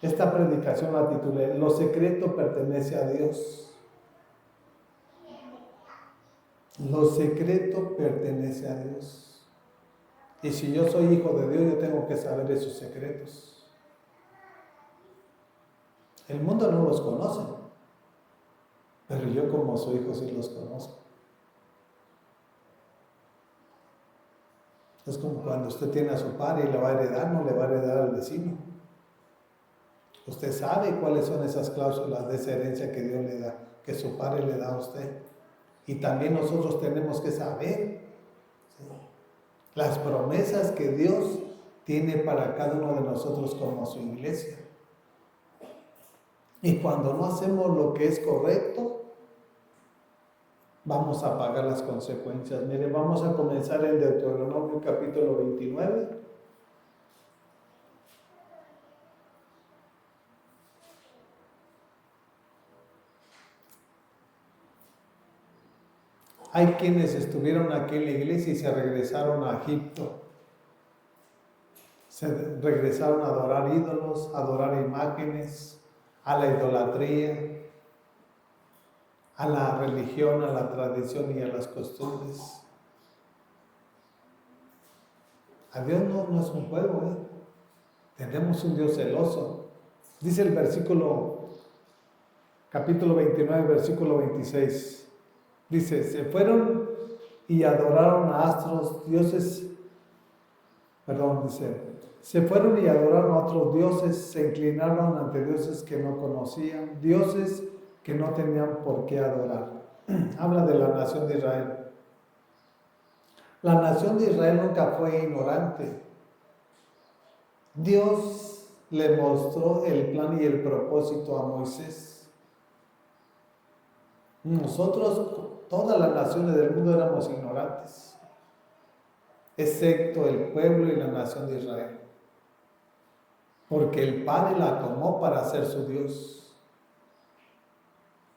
Esta predicación la titulé Lo secreto pertenece a Dios. Lo secreto pertenece a Dios. Y si yo soy hijo de Dios, yo tengo que saber de sus secretos. El mundo no los conoce, pero yo como su hijo sí los conozco. Es como cuando usted tiene a su padre y le va a heredar, no le va a heredar al vecino. Usted sabe cuáles son esas cláusulas de esa herencia que Dios le da, que su padre le da a usted. Y también nosotros tenemos que saber, ¿sí?, las promesas que Dios tiene para cada uno de nosotros como su iglesia. Y cuando no hacemos lo que es correcto, vamos a pagar las consecuencias. Mire, vamos a comenzar en Deuteronomio capítulo 29. Hay quienes estuvieron aquí en la iglesia y se regresaron a Egipto. Se regresaron a adorar ídolos, a adorar imágenes, a la idolatría, a la religión, a la tradición y a las costumbres. A Dios no es un juego, Tenemos un Dios celoso. Dice el capítulo 29, versículo 26. Dice, se fueron y adoraron a se fueron y adoraron a otros dioses, se inclinaron ante dioses que no conocían, dioses que no tenían por qué adorar. Habla de la nación de Israel. La nación de Israel nunca fue ignorante. Dios le mostró el plan y el propósito a Moisés. Nosotros, todas las naciones del mundo éramos ignorantes, excepto el pueblo y la nación de Israel. Porque el Padre la tomó para ser su Dios.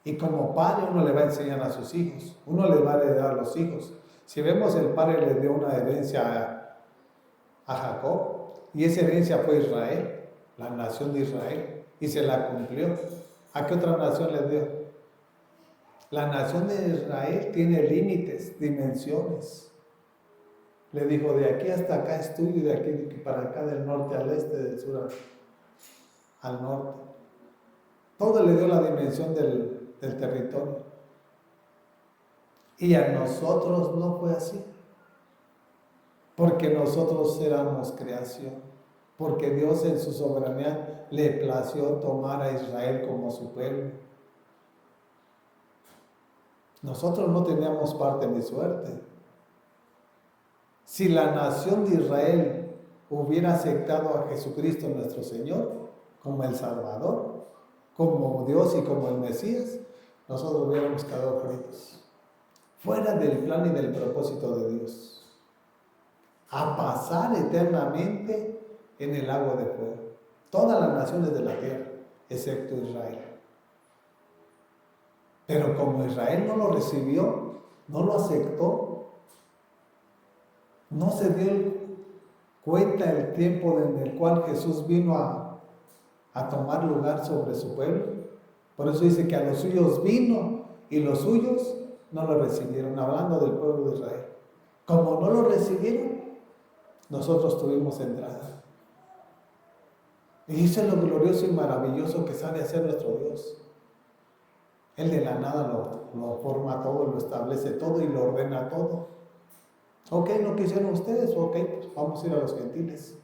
Y como padre uno le va a enseñar a sus hijos, uno le va a heredar a los hijos. Si vemos, el Padre le dio una herencia a Jacob, y esa herencia fue Israel, la nación de Israel, y se la cumplió. ¿A qué otra nación le dio? La nación de Israel tiene límites, dimensiones. Le dijo, de aquí hasta acá es tuyo, y de aquí para acá, del norte al este, del sur al norte. Todo le dio la dimensión del territorio. Y a nosotros no fue así. Porque nosotros éramos creación. Porque Dios en su soberanía le plació tomar a Israel como su pueblo. Nosotros no teníamos parte ni suerte. Si la nación de Israel hubiera aceptado a Jesucristo nuestro Señor como el Salvador, como Dios y como el Mesías, nosotros hubiéramos quedado fritos, fuera del plan y del propósito de Dios, a pasar eternamente en el lago de fuego. Todas las naciones de la tierra, excepto Israel. Pero como Israel no lo recibió, no lo aceptó, no se dio cuenta el tiempo en el cual Jesús vino a tomar lugar sobre su pueblo. Por eso dice que a los suyos vino y los suyos no lo recibieron, hablando del pueblo de Israel. Como no lo recibieron, nosotros tuvimos entrada. Y eso es lo glorioso y maravilloso que sabe hacer nuestro Dios. Él de la nada lo forma todo, lo establece todo y lo ordena todo. Ok, no quisieron ustedes, ok, pues vamos a ir a los gentiles.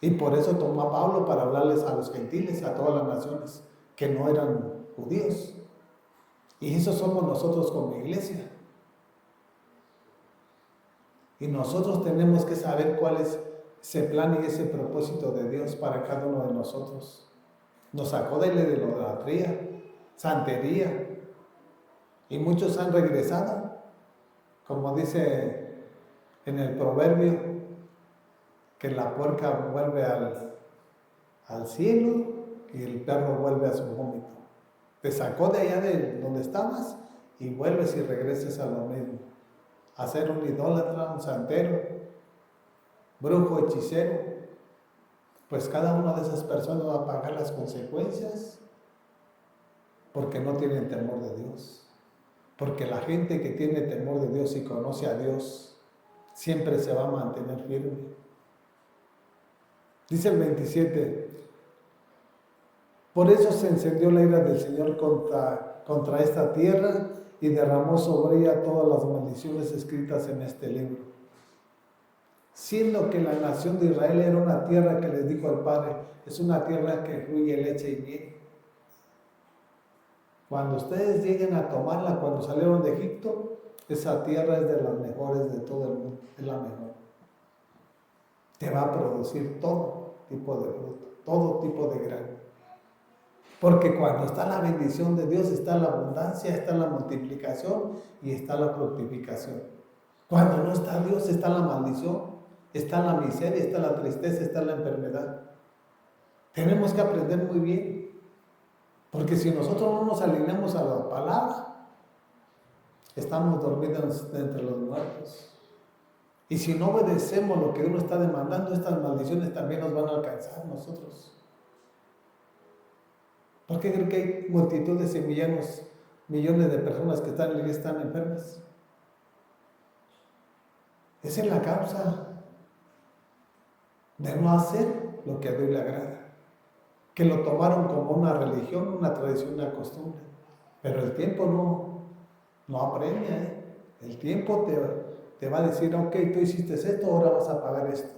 Y por eso tomó a Pablo para hablarles a los gentiles, a todas las naciones que no eran judíos. Y eso somos nosotros como iglesia. Y nosotros tenemos que saber cuál es ese plan y ese propósito de Dios para cada uno de nosotros. Nos sacó de la idolatría, santería, y muchos han regresado, como dice en el proverbio, que la puerca vuelve al cielo y el perro vuelve a su vómito. Te sacó de allá de donde estabas y vuelves y regresas a lo mismo, a ser un idólatra, un santero, brujo, hechicero, pues cada una de esas personas va a pagar las consecuencias porque no tienen temor de Dios. Porque la gente que tiene temor de Dios y conoce a Dios, siempre se va a mantener firme. Dice el 27, por eso se encendió la ira del Señor contra esta tierra y derramó sobre ella todas las maldiciones escritas en este libro. Siendo que la nación de Israel era una tierra que les dijo al Padre, es una tierra que fluye leche y miel. Cuando ustedes lleguen a tomarla, cuando salieron de Egipto, esa tierra es de las mejores de todo el mundo, es la mejor. Te va a producir todo tipo de fruto, todo tipo de grano. Porque cuando está la bendición de Dios, está la abundancia, está la multiplicación y está la fructificación. Cuando no está Dios, está la maldición, está la miseria, está la tristeza, está la enfermedad. Tenemos que aprender muy bien. Porque si nosotros no nos alineamos a la palabra, estamos dormidos entre los muertos. Y si no obedecemos lo que uno está demandando, estas maldiciones también nos van a alcanzar a nosotros. ¿Por qué creo que hay multitudes y millones de personas que están enfermas? Esa es la causa de no hacer lo que a Dios le agrada. Que lo tomaron como una religión, una tradición, una costumbre. Pero el tiempo no apremia, ¿eh? El tiempo te va a decir, ok, tú hiciste esto, ahora vas a pagar esto.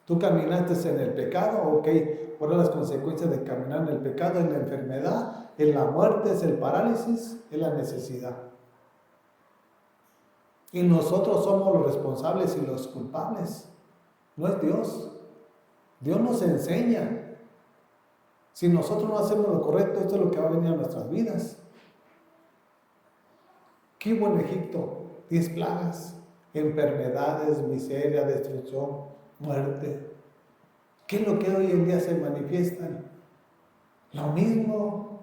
Tú caminaste en el pecado, ok, ahora las consecuencias de caminar en el pecado es la enfermedad, es la muerte, es el parálisis, es la necesidad. Y nosotros somos los responsables y los culpables. No es Dios. Dios nos enseña. Si nosotros no hacemos lo correcto, esto es lo que va a venir a nuestras vidas. ¿Qué hubo en Egipto? 10 plagas, enfermedades, miseria, destrucción, muerte. ¿Qué es lo que hoy en día se manifiesta? Lo mismo.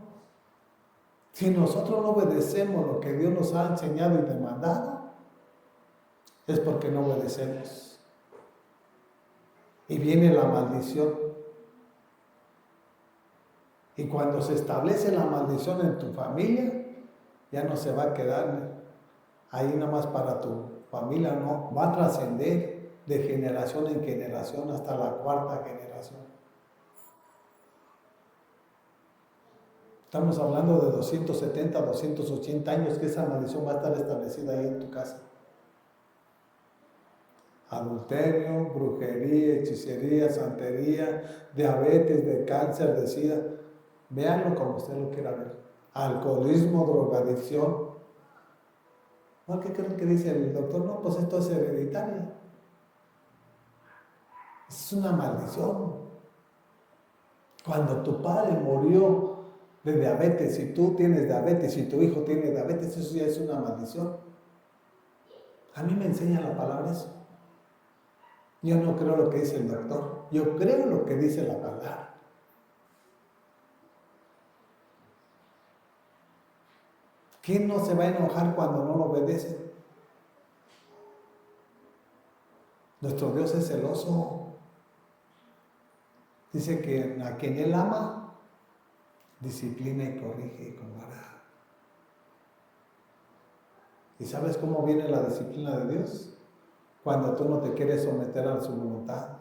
Si nosotros no obedecemos lo que Dios nos ha enseñado y demandado, es porque no obedecemos. Y viene la maldición. Y cuando se establece la maldición en tu familia, ya no se va a quedar ahí nada más para tu familia, no, va a trascender de generación en generación hasta la cuarta generación. Estamos hablando de 270, 280 años que esa maldición va a estar establecida ahí en tu casa. Adulterio, brujería, hechicería, santería, diabetes, de cáncer, de sida. Véanlo como usted lo quiera ver. Alcoholismo, drogadicción. ¿No? ¿Qué creen que dice el doctor? No, pues esto es hereditario. Es una maldición. Cuando tu padre murió de diabetes, si tú tienes diabetes, si tu hijo tiene diabetes, eso ya es una maldición. A mí me enseña la palabra eso. Yo no creo lo que dice el doctor, yo creo lo que dice la palabra. ¿Quién no se va a enojar cuando no lo obedece? Nuestro Dios es celoso. Dice que a quien Él ama, disciplina y corrige con vara. ¿Y sabes cómo viene la disciplina de Dios? Cuando tú no te quieres someter a su voluntad.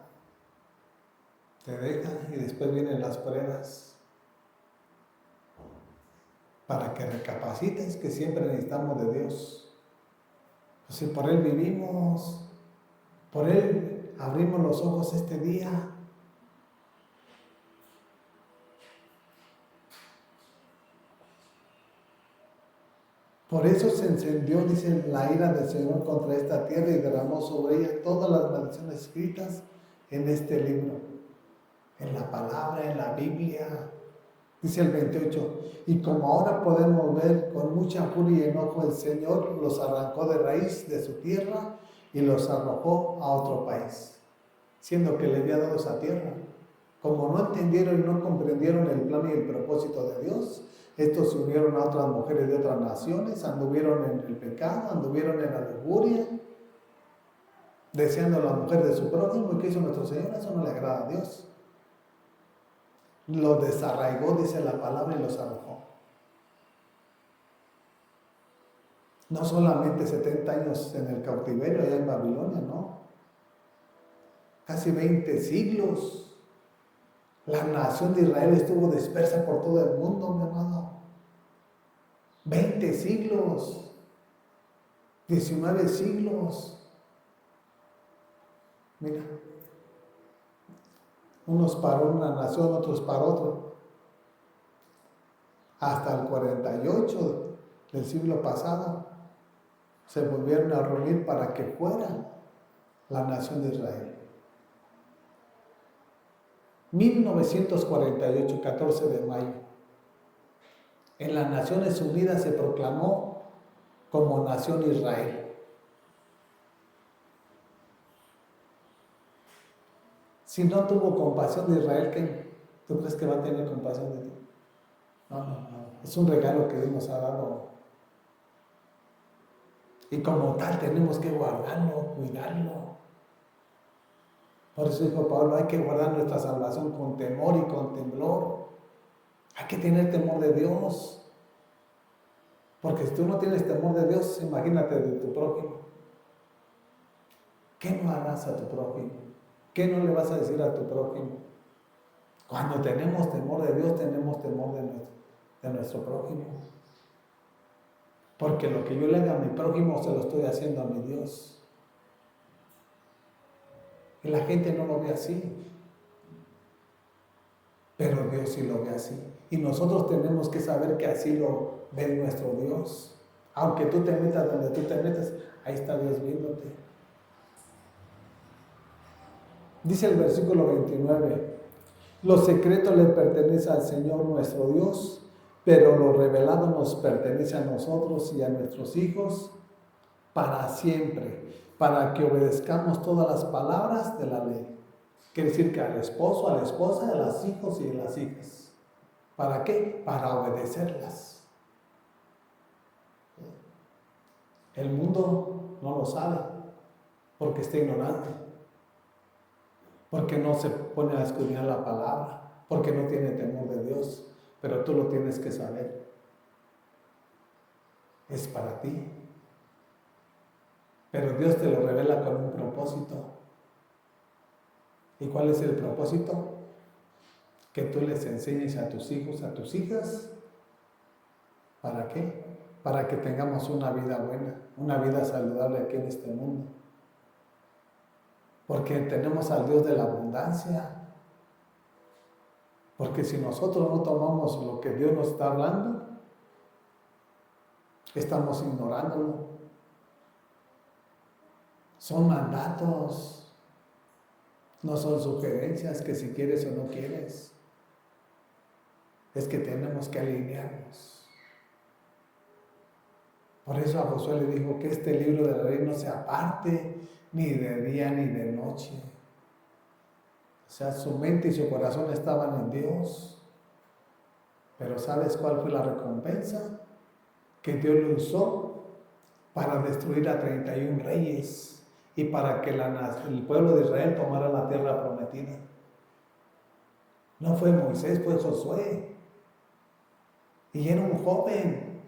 Te deja y después vienen las pruebas. Para que recapacites que siempre necesitamos de Dios. Pues si por Él vivimos, por Él abrimos los ojos este día. Por eso se encendió, dice, la ira del Señor contra esta tierra y derramó sobre ella todas las maldiciones escritas en este libro, en la palabra, en la Biblia. Dice el 28, y como ahora podemos ver, con mucha furia y enojo el Señor los arrancó de raíz de su tierra y los arrojó a otro país, siendo que le había dado esa tierra. Como no entendieron y no comprendieron el plan y el propósito de Dios, estos se unieron a otras mujeres de otras naciones, anduvieron en el pecado, anduvieron en la lujuria, deseando a la mujer de su prójimo. ¿Y qué hizo nuestro Señor? Eso no le agrada a Dios. Los desarraigó, dice la palabra, y los arrojó. No solamente 70 años en el cautiverio allá en Babilonia, no. Casi 20 siglos. La nación de Israel estuvo dispersa por todo el mundo, mi hermano. 20 siglos. 19 siglos. Mira. Unos para una nación, otros para otro. Hasta el 48 del siglo pasado se volvieron a reunir para que fuera la nación de Israel. 1948, 14 de mayo. En las Naciones Unidas se proclamó como Nación Israel. Si no tuvo compasión de Israel, ¿qué? ¿Tú crees que va a tener compasión de ti? No. Es un regalo que Dios nos ha dado. Y como tal tenemos que guardarlo, cuidarlo. Por eso dijo Pablo, hay que guardar nuestra salvación con temor y con temblor. Hay que tener temor de Dios. Porque si tú no tienes temor de Dios, imagínate de tu prójimo. ¿Qué no harás a tu prójimo? ¿Qué no le vas a decir a tu prójimo? Cuando tenemos temor de Dios, tenemos temor de nuestro prójimo. Porque lo que yo le haga a mi prójimo, se lo estoy haciendo a mi Dios. Y la gente no lo ve así. Pero Dios sí lo ve así. Y nosotros tenemos que saber que así lo ve nuestro Dios. Aunque tú te metas donde tú te metas, ahí está Dios viéndote. Dice el versículo 29, lo secreto le pertenece al Señor nuestro Dios, pero lo revelado nos pertenece a nosotros y a nuestros hijos para siempre, para que obedezcamos todas las palabras de la ley. Quiere decir que al esposo, a la esposa, a los hijos y a las hijas. ¿Para qué? Para obedecerlas. El mundo no lo sabe porque está ignorante, porque no se pone a escudriñar la palabra, porque no tiene temor de Dios, pero tú lo tienes que saber. Es para ti. Pero Dios te lo revela con un propósito. ¿Y cuál es el propósito? Que tú les enseñes a tus hijos, a tus hijas. ¿Para qué? Para que tengamos una vida buena, una vida saludable aquí en este mundo. Porque tenemos al Dios de la abundancia. Porque si nosotros no tomamos lo que Dios nos está hablando, estamos ignorándolo. Son mandatos, no son sugerencias que si quieres o no quieres. Es que tenemos que alinearnos. Por eso a Josué le dijo que este libro de la ley no se aparte ni de día ni de noche. O sea, su mente y su corazón estaban en Dios. Pero ¿sabes cuál fue la recompensa? Que Dios lo usó para destruir a 31 reyes y para que el pueblo de Israel tomara la tierra prometida. No fue Moisés, fue Josué. Y era un joven,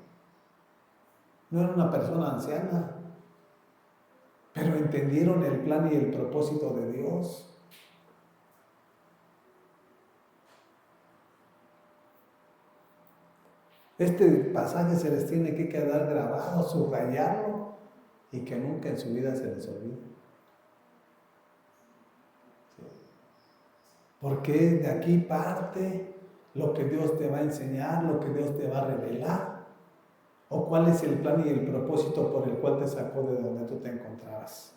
no era una persona anciana. Pero entendieron el plan y el propósito de Dios. Este pasaje se les tiene que quedar grabado, subrayarlo y que nunca en su vida se les olvide. ¿Sí? Porque de aquí parte lo que Dios te va a enseñar, lo que Dios te va a revelar, o cuál es el plan y el propósito por el cual te sacó de donde tú te encontrabas.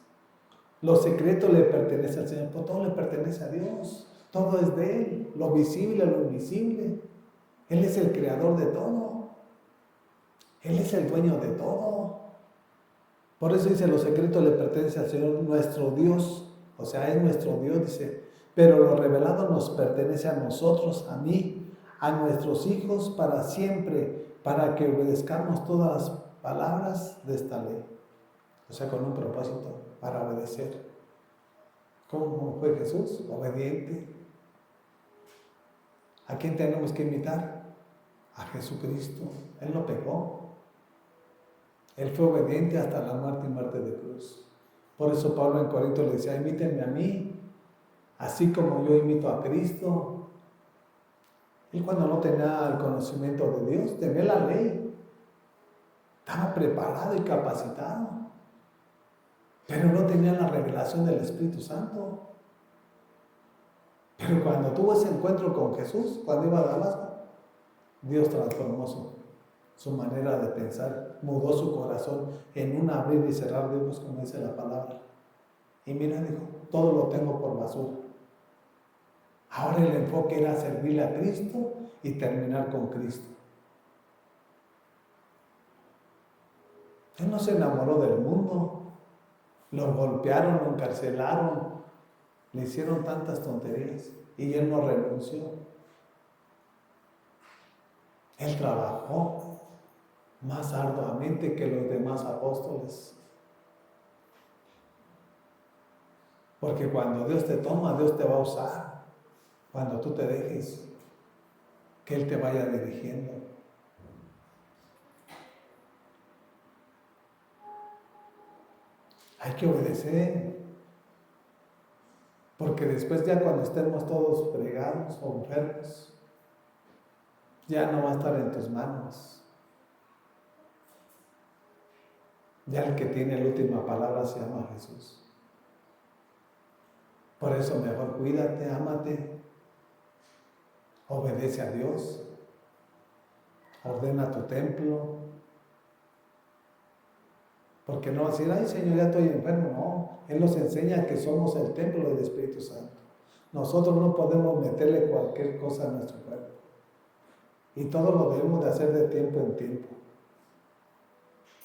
Lo secreto le pertenece al Señor, pues todo le pertenece a Dios, todo es de Él, lo visible, lo invisible. Él es el creador de todo. Él es el dueño de todo. Por eso dice, lo secreto le pertenece al Señor nuestro Dios. O sea, es nuestro Dios, dice. Pero lo revelado nos pertenece a nosotros, a mí, a nuestros hijos para siempre, para que obedezcamos todas las palabras de esta ley. O sea, con un propósito, para obedecer. ¿Cómo fue Jesús? Obediente. ¿A quién tenemos que imitar? A Jesucristo. Él no pecó. Él fue obediente hasta la muerte y muerte de cruz. Por eso Pablo en Corinto le decía, imítenme a mí, así como yo imito a Cristo. Él cuando no tenía el conocimiento de Dios, tenía la ley. Estaba preparado y capacitado. Pero no tenía la revelación del Espíritu Santo. Pero cuando tuvo ese encuentro con Jesús, cuando iba a Damasco, Dios transformó su manera de pensar, mudó su corazón en un abrir y cerrar de ojos, como dice la palabra. Y mira, dijo, todo lo tengo por basura. Ahora el enfoque era servirle a Cristo y terminar con Cristo. Él no se enamoró del mundo. Lo golpearon, lo encarcelaron, le hicieron tantas tonterías y él no renunció. Él trabajó más arduamente que los demás apóstoles. Porque cuando Dios te toma, Dios te va a usar. Cuando tú te dejes que Él te vaya dirigiendo. Hay que obedecer. Porque después ya cuando estemos todos fregados o enfermos, ya no va a estar en tus manos. Ya el que tiene la última palabra se llama Jesús. Por eso mejor cuídate, ámate, obedece a Dios, ordena tu templo. Porque no va a decir, ay Señor, ya estoy enfermo. No, Él nos enseña que somos el templo del Espíritu Santo. Nosotros no podemos meterle cualquier cosa a nuestro cuerpo. Y todo lo debemos de hacer de tiempo en tiempo.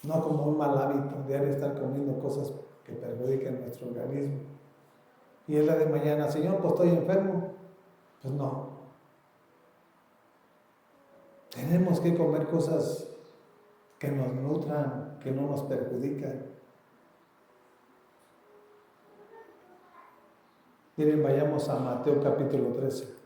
No como un mal hábito, diario estar comiendo cosas que perjudiquen nuestro organismo. Y es la de mañana, Señor, pues estoy enfermo. Pues no. Tenemos que comer cosas que nos nutran, que no nos perjudican. Miren, vayamos a Mateo capítulo 13.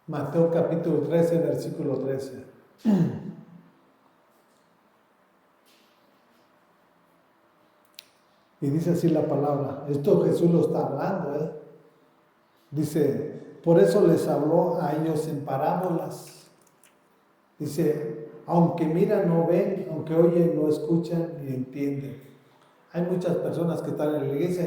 Mateo capítulo 13, versículo 13. Y dice así la palabra. Esto Jesús lo está hablando, Dice, por eso les habló a ellos en parábolas. Dice, aunque miran no ven, aunque oyen no escuchan ni entienden. Hay muchas personas que están en la iglesia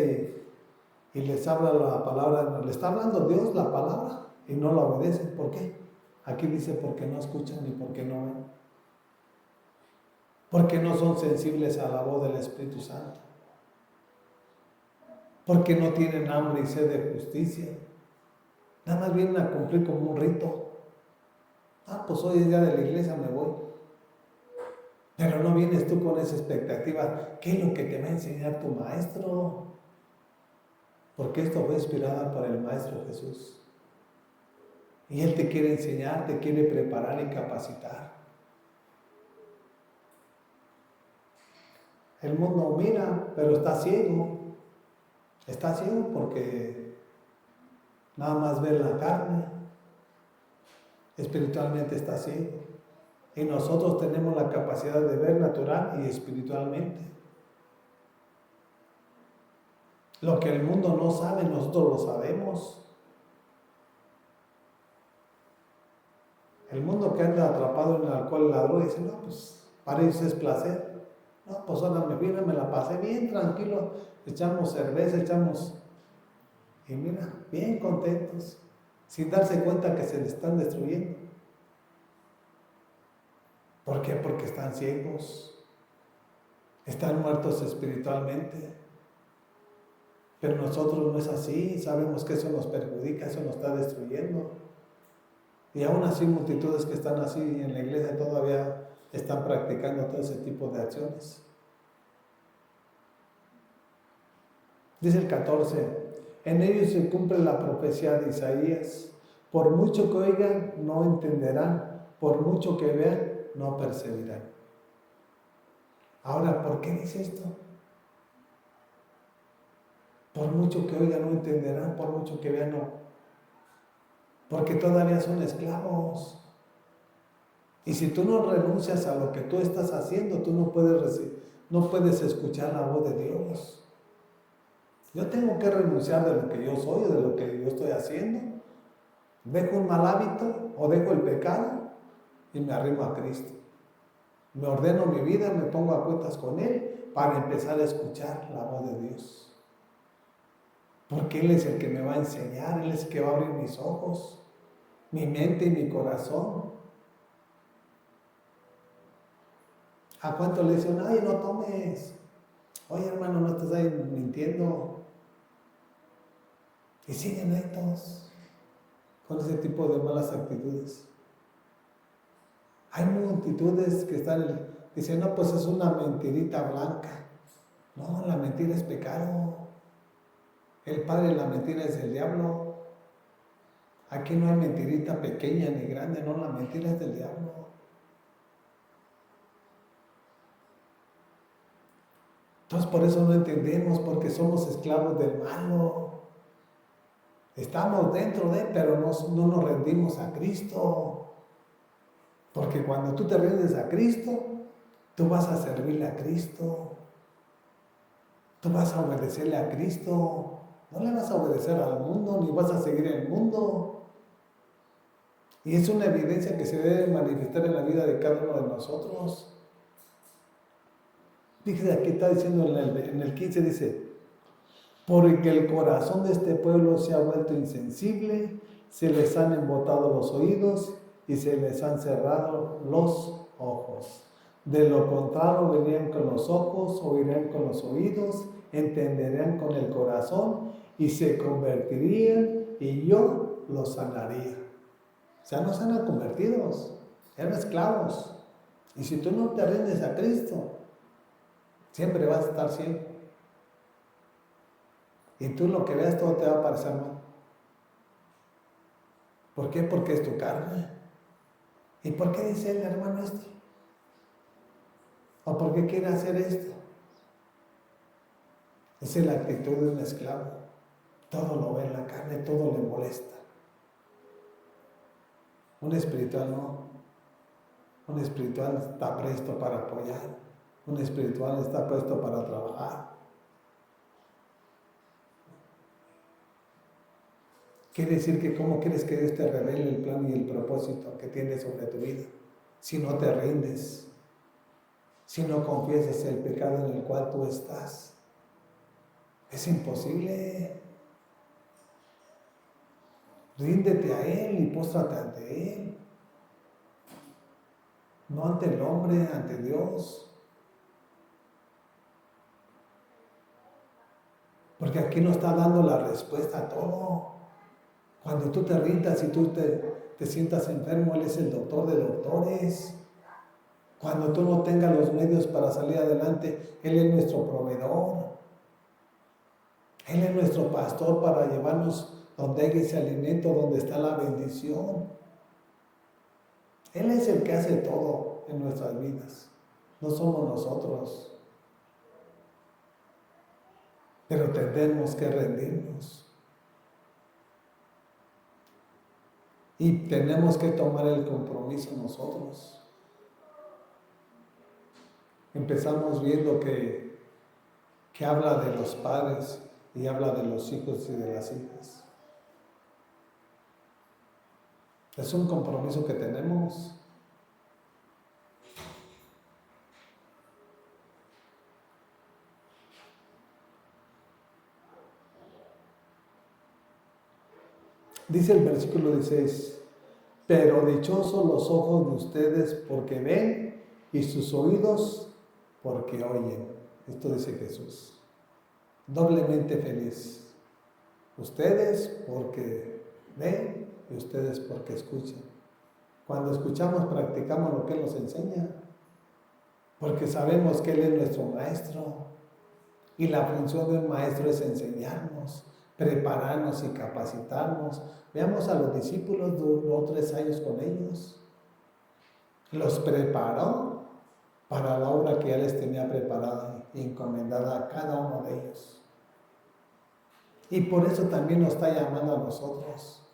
y les habla la palabra, le está hablando Dios la palabra y no la obedecen. ¿Por qué? Aquí dice porque no escuchan ni porque no ven. Porque no son sensibles a la voz del Espíritu Santo. Porque no tienen hambre y sed de justicia. Nada más vienen a cumplir como un rito. Pues hoy es día de la iglesia, me voy. Pero no vienes tú con esa expectativa. ¿Qué es lo que te va a enseñar tu maestro? Porque esto fue inspirada por el Maestro Jesús. Y Él te quiere enseñar, te quiere preparar y capacitar. El mundo mira, pero está ciego. Está ciego porque nada más ve la carne. Espiritualmente está ciego. Y nosotros tenemos la capacidad de ver natural y espiritualmente. Lo que el mundo no sabe, nosotros lo sabemos. El mundo que anda atrapado en el alcohol y la droga dice, no, pues para ellos es placer. No, pues ahora me la pasé bien tranquilo. Echamos cerveza, y mira, bien contentos, sin darse cuenta que se le están destruyendo. ¿Por qué? Porque están ciegos, están muertos espiritualmente. Pero nosotros no es así, sabemos que eso nos perjudica, eso nos está destruyendo. Y aún así multitudes que están así en la iglesia todavía están practicando todo ese tipo de acciones. Dice el 14, en ellos se cumple la profecía de Isaías, por mucho que oigan, no entenderán, por mucho que vean, no percibirán. Ahora, ¿por qué dice esto? Por mucho que oigan, no entenderán, por mucho que vean, no. Porque todavía son esclavos. Y si tú no renuncias a lo que tú estás haciendo, tú no puedes escuchar la voz de Dios. Yo tengo que renunciar de lo que yo soy o de lo que yo estoy haciendo. Dejo un mal hábito o dejo el pecado y me arrimo a Cristo. Me ordeno mi vida, me pongo a cuentas con Él para empezar a escuchar la voz de Dios. Porque Él es el que me va a enseñar, Él es el que va a abrir mis ojos, mi mente y mi corazón. ¿A cuánto le dicen, ay, no tomes? Oye, hermano, no estás ahí mintiendo. Y siguen estos con ese tipo de malas actitudes. Hay multitudes que están diciendo, no, pues es una mentirita blanca. No, la mentira es pecado. El padre de la mentira es el diablo. Aquí no hay mentirita pequeña ni grande, no, la mentira es del diablo. Entonces por eso no entendemos, porque somos esclavos del malo. Estamos dentro de él, pero no nos rendimos a Cristo. Porque cuando tú te rindes a Cristo, tú vas a servirle a Cristo. Tú vas a obedecerle a Cristo. No le vas a obedecer al mundo, ni vas a seguir el mundo. Y es una evidencia que se debe manifestar en la vida de cada uno de nosotros. Fíjese, aquí está diciendo en el 15, dice, porque el corazón de este pueblo se ha vuelto insensible, se les han embotado los oídos y se les han cerrado los ojos. De lo contrario, verían con los ojos, oirían con los oídos, entenderían con el corazón y se convertirían y yo los sanaría. O sea, no sean convertidos, eran esclavos. Y si tú no te rindes a Cristo, siempre vas a estar ciego. Y tú lo que veas todo te va a parecer mal. ¿Por qué? Porque es tu carne. ¿Y por qué dice el hermano esto? ¿O por qué quiere hacer esto? Esa es la actitud de un esclavo. Todo lo ve en la carne, todo le molesta. Un espiritual no. Un espiritual está presto para apoyar. Un espiritual está presto para trabajar. Quiere decir que cómo quieres que Dios te revele el plan y el propósito que tiene sobre tu vida. Si no te rindes, si no confiesas el pecado en el cual tú estás. Es imposible. Ríndete a Él y póstrate ante Él. No ante el hombre, ante Dios. Porque aquí nos está dando la respuesta a todo. Cuando tú te rindas y tú te sientas enfermo, Él es el doctor de doctores. Cuando tú no tengas los medios para salir adelante, Él es nuestro proveedor. Él es nuestro pastor para llevarnos donde hay ese alimento, donde está la bendición. Él es el que hace todo en nuestras vidas. No somos nosotros. Pero tenemos que rendirnos. Y tenemos que tomar el compromiso nosotros. Empezamos viendo que habla de los padres y habla de los hijos y de las hijas. Es un compromiso que tenemos. Dice el versículo 16, pero dichosos los ojos de ustedes porque ven y sus oídos porque oyen. Esto dice Jesús. Doblemente feliz. Ustedes porque ven y ustedes porque escuchan. Cuando escuchamos, practicamos lo que Él nos enseña. porque sabemos que Él es nuestro maestro y la función de un maestro es enseñarnos, prepararnos y capacitarnos. Veamos a los discípulos, duró 3 años con ellos, los preparó para la obra que ya les tenía preparada y encomendada a cada uno de ellos. Y por eso también nos está llamando a nosotros.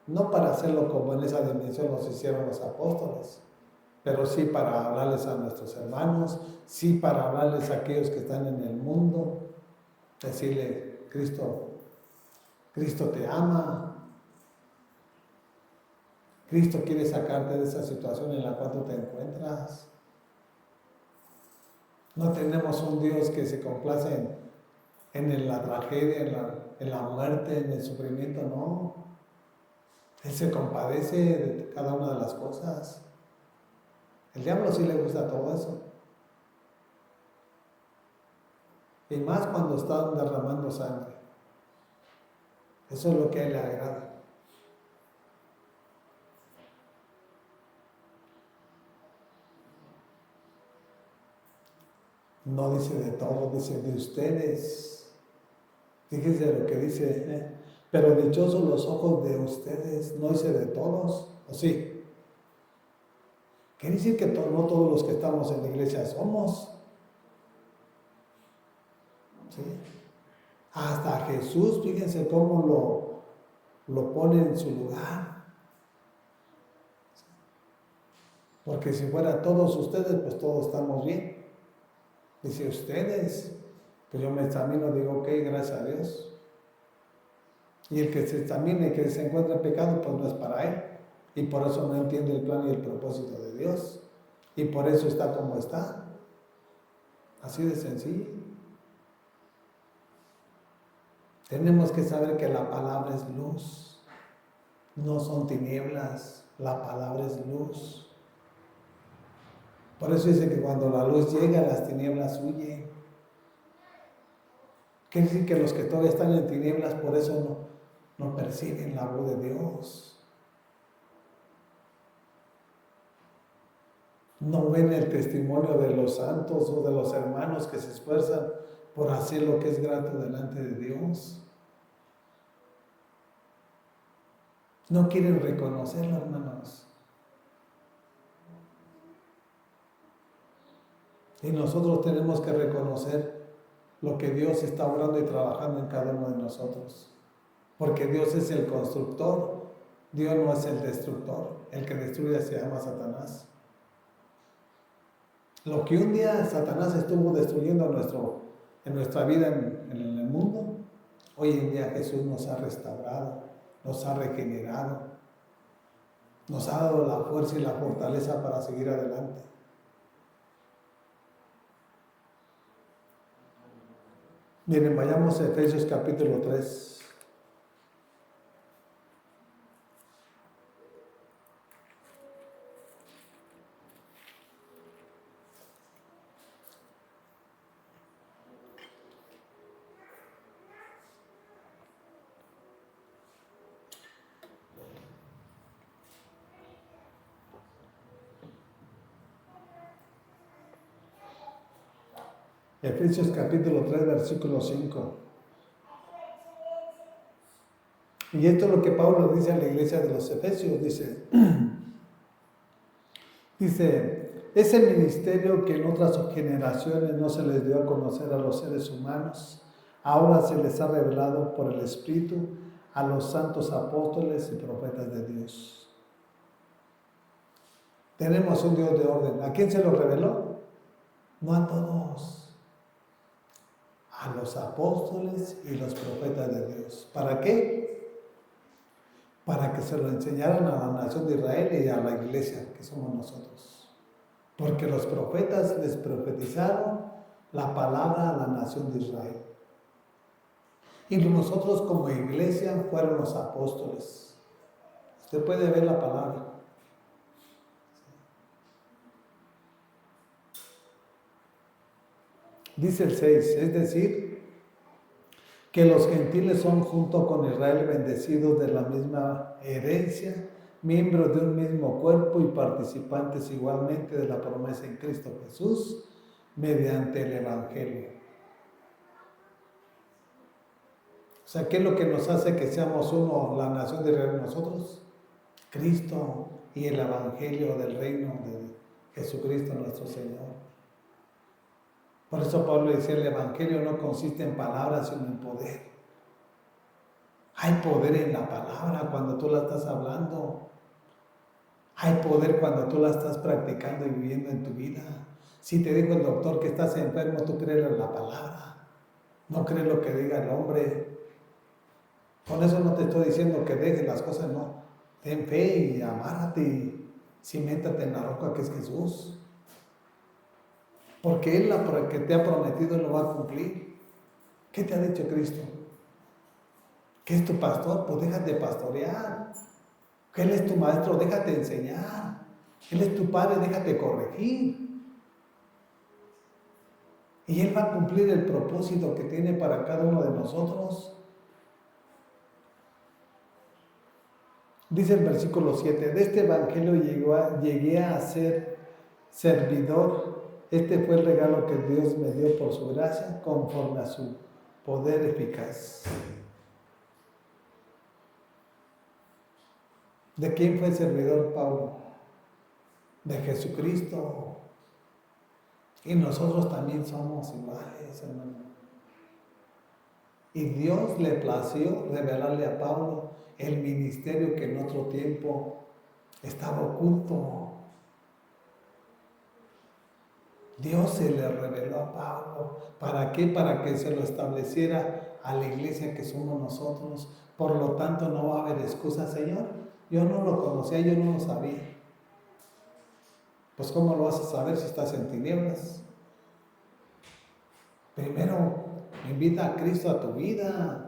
No para hacerlo como en esa dimensión nos hicieron los apóstoles, pero sí para hablarles a nuestros hermanos, sí para hablarles a aquellos que están en el mundo, decirle, Cristo te ama, Cristo quiere sacarte de esa situación en la cual tú te encuentras. No tenemos un Dios que se complace en la tragedia, en la muerte, en el sufrimiento, no. Él se compadece de cada una de las cosas. El diablo sí le gusta todo eso. Y más cuando están derramando sangre. Eso es lo que a él le agrada. No dice de todos, dice de ustedes. Fíjense lo que dice, pero dichosos los ojos de ustedes, no dice de todos, ¿o sí? Quiere decir que no todos los que estamos en la iglesia somos. ¿Sí? Hasta Jesús, fíjense cómo lo pone en su lugar. Porque si fuera todos ustedes, pues todos estamos bien. Dice ustedes, pues yo me examino, digo, ok, gracias a Dios. Y el que se examine, que se encuentra en pecado, pues no es para él. Y por eso no entiende el plan y el propósito de Dios. Y por eso está como está. Así de sencillo. Tenemos que saber que la palabra es luz. No son tinieblas. La palabra es luz. Por eso dice que cuando la luz llega, las tinieblas huyen. Quiere decir que los que todavía están en tinieblas, por eso no perciben la voz de Dios. No ven el testimonio de los santos o de los hermanos que se esfuerzan por hacer lo que es grato delante de Dios. No quieren reconocerlo, hermanos. Y nosotros tenemos que reconocer lo que Dios está obrando y trabajando en cada uno de nosotros. Porque Dios es el constructor, Dios no es el destructor. El que destruye se llama Satanás. Lo que un día Satanás estuvo destruyendo en nuestra vida en el mundo, hoy en día Jesús nos ha restaurado, nos ha regenerado, nos ha dado la fuerza y la fortaleza para seguir adelante. Miren, vayamos a Efesios capítulo 3. Efesios capítulo 3, versículo 5. Y esto es lo que Pablo dice a la iglesia de los Efesios, dice, ese ministerio que en otras generaciones no se les dio a conocer a los seres humanos, ahora se les ha revelado por el Espíritu a los santos apóstoles y profetas de Dios. Tenemos un Dios de orden. ¿A quién se lo reveló? No a todos. A los apóstoles y los profetas de Dios. ¿Para qué? Para que se lo enseñaran a la nación de Israel y a la iglesia que somos nosotros. Porque los profetas les profetizaron la palabra a la nación de Israel. Y nosotros como iglesia fueron los apóstoles. Usted puede ver la palabra. Dice el 6, es decir, que los gentiles son junto con Israel bendecidos de la misma herencia miembros de un mismo cuerpo y participantes igualmente de la promesa en Cristo Jesús mediante el Evangelio. O sea, ¿qué es lo que nos hace que seamos uno, la nación de Israel, nosotros? Cristo y el Evangelio del reino de Jesucristo nuestro Señor. Por eso Pablo decía, el Evangelio no consiste en palabras, sino en poder. Hay poder en la palabra cuando tú la estás hablando. Hay poder cuando tú la estás practicando y viviendo en tu vida. Si te dijo el doctor que estás enfermo, tú crees en la palabra. No crees lo que diga el hombre. Con eso no te estoy diciendo que dejes las cosas, no. Ten fe y amárrate y ciméntate en la roca que es Jesús. Porque Él la que te ha prometido lo va a cumplir. ¿Qué te ha dicho Cristo? ¿Que es tu pastor? Pues déjate pastorear. Que Él es tu maestro, déjate enseñar. Él es tu padre, déjate corregir. Y Él va a cumplir el propósito que tiene para cada uno de nosotros. Dice el versículo 7, de este evangelio llegué a ser servidor. Este fue el regalo que Dios me dio por su gracia, conforme a su poder eficaz. ¿De quién fue servidor Pablo? De Jesucristo. Y nosotros también somos iguales, hermano. Y Dios le plació revelarle a Pablo el ministerio que en otro tiempo estaba oculto. Dios se le reveló a Pablo. ¿Para qué? Para que se lo estableciera a la iglesia que somos nosotros. Por lo tanto, no va a haber excusa, Señor. Yo no lo conocía, yo no lo sabía. Pues ¿cómo lo vas a saber si estás en tinieblas? Primero, invita a Cristo a tu vida.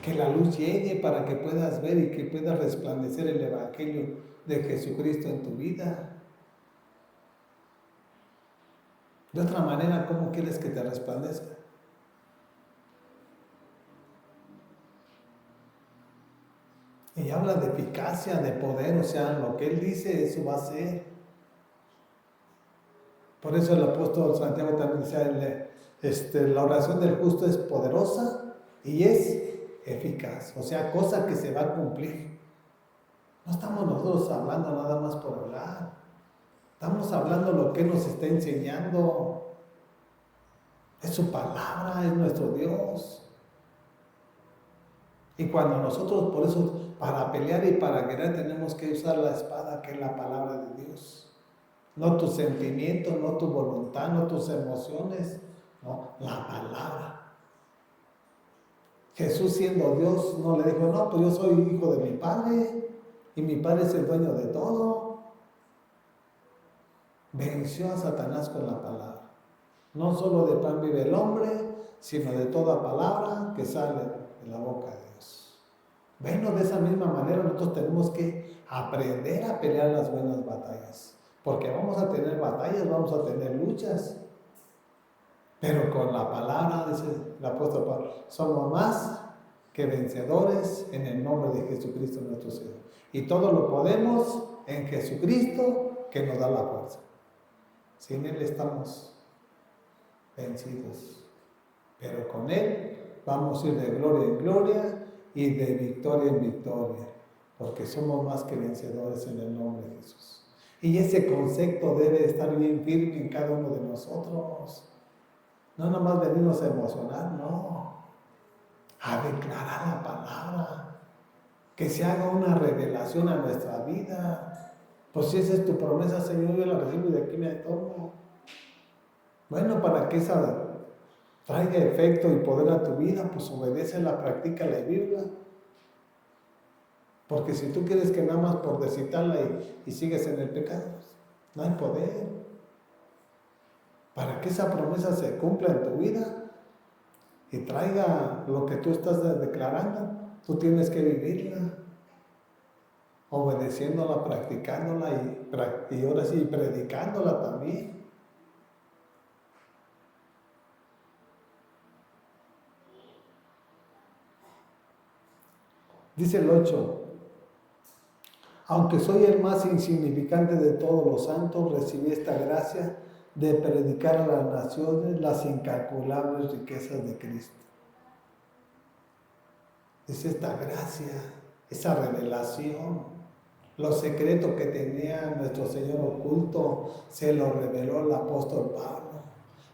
Que la luz llegue para que puedas ver y que puedas resplandecer el Evangelio de Jesucristo en tu vida. De otra manera, ¿cómo quieres que te resplandezca? Y habla de eficacia, de poder, o sea, lo que Él dice, eso va a ser. Por eso el apóstol Santiago también decía, la oración del justo es poderosa y es eficaz, o sea, cosa que se va a cumplir. No estamos nosotros hablando nada más por hablar, estamos hablando lo que Él nos está enseñando. Es su palabra, es nuestro Dios. Y cuando nosotros, por eso, para pelear y para guerrear, tenemos que usar la espada, que es la palabra de Dios. No tus sentimientos, no tu voluntad, no tus emociones, no, la palabra. Jesús, siendo Dios, no le dijo, no, pues yo soy hijo de mi Padre y mi Padre es el dueño de todo. Venció a Satanás con la palabra. No solo de pan vive el hombre, sino de toda palabra que sale de la boca de Dios. Bueno, de esa misma manera nosotros tenemos que aprender a pelear las buenas batallas. Porque vamos a tener batallas, vamos a tener luchas. Pero con la palabra, dice el apóstol Pablo, somos más que vencedores en el nombre de Jesucristo nuestro Señor. Y todo lo podemos en Jesucristo que nos da la fuerza. Sin Él estamos vencidos. Pero con Él vamos a ir de gloria en gloria y de victoria en victoria. Porque somos más que vencedores en el nombre de Jesús. Y ese concepto debe estar bien firme en cada uno de nosotros. No nada más venirnos a emocionar, no. A declarar la palabra. Que se haga una revelación a nuestra vida. Pues si esa es tu promesa, Señor, yo la recibo y de aquí me tomo. Bueno, para que esa traiga efecto y poder a tu vida, pues obedécela, practícala y vívela. Porque si tú quieres que nada más por recitarla y sigues en el pecado, no hay poder. Para que esa promesa se cumpla en tu vida y traiga lo que tú estás declarando, tú tienes que vivirla, obedeciéndola, practicándola y ahora sí, predicándola también. Dice el 8. Aunque soy el más insignificante de todos los santos, recibí esta gracia de predicar a las naciones las incalculables riquezas de Cristo. Es esta gracia, esa revelación, los secretos que tenía nuestro Señor oculto, se los reveló el apóstol Pablo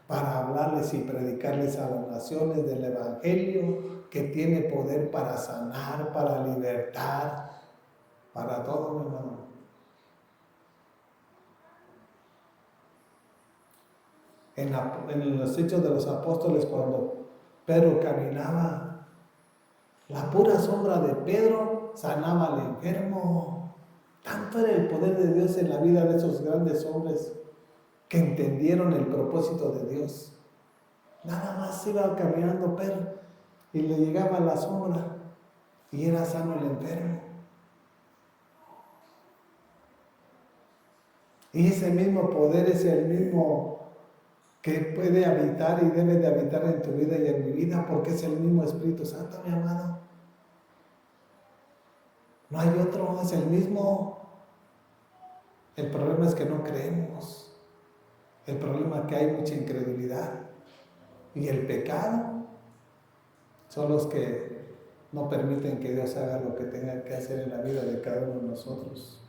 para hablarles y predicarles a las naciones del Evangelio que tiene poder para sanar, para libertar, para todo, mi hermano. En los Hechos de los Apóstoles, cuando Pedro caminaba, la pura sombra de Pedro sanaba al enfermo. Tanto era el poder de Dios en la vida de esos grandes hombres que entendieron el propósito de Dios. Nada más iba caminando Pedro y le llegaba la sombra y era sano el enfermo. Y ese mismo poder es el mismo que puede habitar y debe de habitar en tu vida y en mi vida, porque es el mismo Espíritu Santo, mi amado. No hay otro, es el mismo. El problema es que no creemos. El problema es que hay mucha incredulidad. Y el pecado son los que no permiten que Dios haga lo que tenga que hacer en la vida de cada uno de nosotros.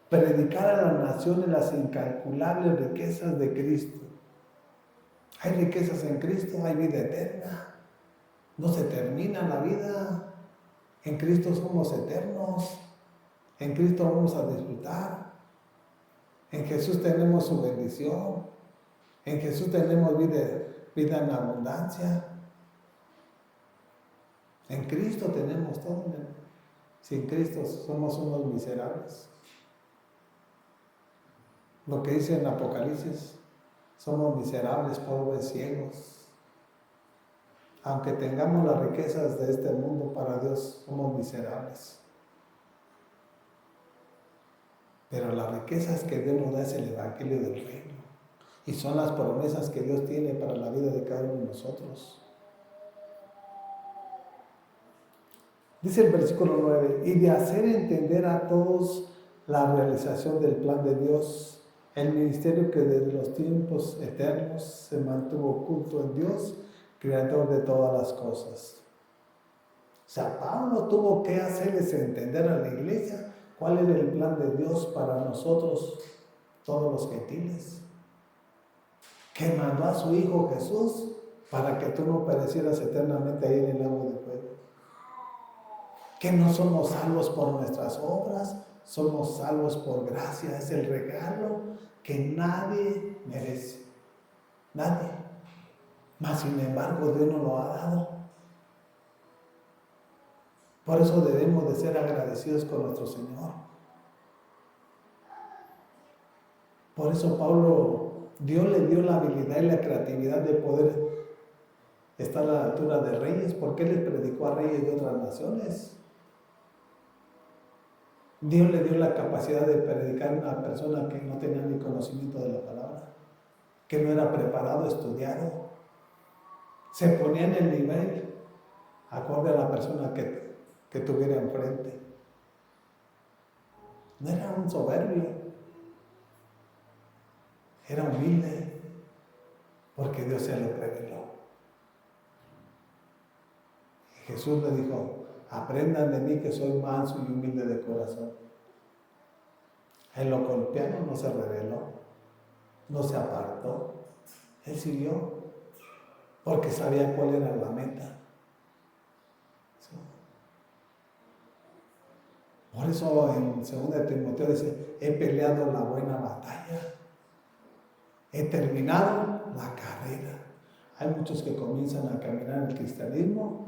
Predicar a las naciones las incalculables riquezas de Cristo. Hay riquezas en Cristo, hay vida eterna. No se termina la vida. En Cristo somos eternos. En Cristo vamos a disfrutar. En Jesús tenemos su bendición. En Jesús tenemos vida en abundancia. En Cristo tenemos todo. Sin Cristo somos unos miserables. Lo que dice en Apocalipsis, somos miserables, pobres, ciegos. Aunque tengamos las riquezas de este mundo, para Dios somos miserables. Pero las riquezas que Dios nos da es el Evangelio del Reino. Y son las promesas que Dios tiene para la vida de cada uno de nosotros. Dice el versículo 9, y de hacer entender a todos la realización del plan de Dios, el ministerio que desde los tiempos eternos se mantuvo oculto en Dios, creador de todas las cosas. O sea, Pablo tuvo que hacerles entender a la iglesia cuál era el plan de Dios para nosotros, todos los gentiles. Que mandó a su Hijo Jesús para que tú no perecieras eternamente ahí en el lago de fuego. Que no somos salvos por nuestras obras, somos salvos por gracia. Es el regalo que nadie merece. Nadie. Mas sin embargo Dios nos lo ha dado. Por eso debemos de ser agradecidos con nuestro Señor. Por eso Dios le dio la habilidad y la creatividad de poder estar a la altura de reyes, porque Él les predicó a reyes de otras naciones. Dios le dio la capacidad de predicar a una persona que no tenía ni conocimiento de la palabra, que no era preparado, estudiado. Se ponía en el nivel acorde a la persona que tuviera enfrente. No era un soberbio, era humilde, porque Dios se lo reveló. Y Jesús le dijo, aprendan de mí que soy manso y humilde de corazón. Él lo golpearon, no se rebeló, no se apartó. Él siguió porque sabía cuál era la meta. ¿Sí? Por eso en 2 Timoteo dice, he peleado la buena batalla, he terminado la carrera. Hay muchos que comienzan a caminar en el cristianismo